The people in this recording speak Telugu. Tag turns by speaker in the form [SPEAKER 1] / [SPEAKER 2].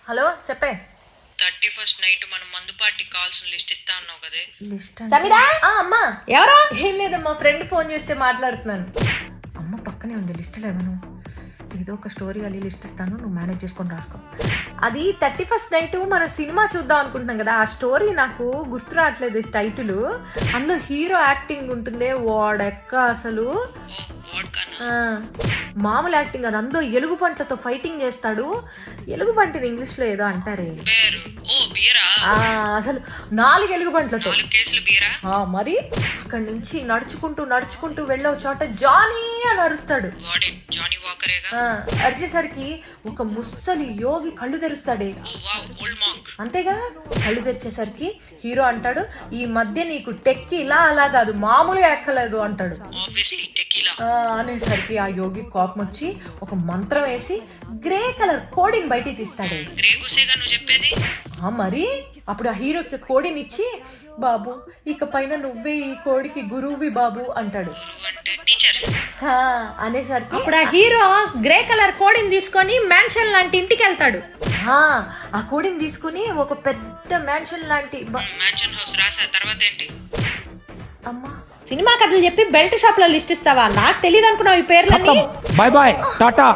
[SPEAKER 1] హలో చెప్పే.
[SPEAKER 2] 31st నైట్ మనం మందు పార్టీ కావాల్సిన లిస్ట్ ఇస్తా అన్నావు కదే.
[SPEAKER 1] సమీరా అమ్మా ఎవరో ఏం లేదమ్మా, ఫ్రెండ్ ఫోన్ చేస్తే మాట్లాడుతున్నాను. అమ్మ పక్కనే ఉంది లిస్ట్ లేవను, ఏదో ఒక స్టోరీ అది లిస్ట్ ఇస్తాను, నువ్వు మేనేజ్ చేసుకొని రాసుకో. అది 31st నైట్ మనం సినిమా చూద్దాం అనుకుంటున్నాం కదా, ఆ స్టోరీ నాకు గుర్తు రావట్లేదు టైటిల్. అందులో హీరో యాక్టింగ్ ఉంటుంది, వాడెక్క అసలు మామూలు యాక్టింగ్ అది. అందులో ఎలుగు పంటలతో ఫైటింగ్ చేస్తాడు. ఎలుగు పంటని ఇంగ్లీష్ లో ఏదో అంటారే, అసలు 4 ఎలుగు పంటలతో. మరి అక్కడి నుంచి నడుచుకుంటూ వెళ్ళే చోట జానీ అని అరుస్తాడు. అరిచేసరికి ఒక ముస్సలి యోగి కళ్ళు తెరుస్తాడే, అంతేగా. కళ్ళు తెరిచేసరికి హీరో అంటాడు, ఈ మధ్య నీకు టెక్కి ఇలా అలా కాదు మామూలుగా ఎక్కలేదు అంటాడు. అనేసరికి ఆ యోగి కోపం వచ్చి ఒక మంత్రం వేసి గ్రే కలర్ కోడిని బయటికి తీస్తాడు. మరి అప్పుడు ఆ హీరోకి కోడిని ఇచ్చి, బాబు ఇక పైన నువ్వే ఈ కోడికి గురువువి బాబు అంటాడు. అనేసరికి
[SPEAKER 3] అప్పుడు ఆ హీరో గ్రే కలర్ కోడిని తీసుకొని మ్యాన్షన్ లాంటి ఇంటికి వెళ్తాడు.
[SPEAKER 1] ఆ కోడిని తీసుకుని ఒక పెద్ద మ్యాన్షన్ లాంటి
[SPEAKER 2] మ్యాన్షన్ హౌస్ రాసా. తర్వాత ఏంటి?
[SPEAKER 1] అమ్మా
[SPEAKER 3] సినిమా కథలు చెప్పి బెల్ట్ షాప్ లో లిస్ట్ ఇస్తావా? నాకు తెలియదు అనుకున్నావు ఈ పేర్లన్నీ.
[SPEAKER 4] Bye bye Tata.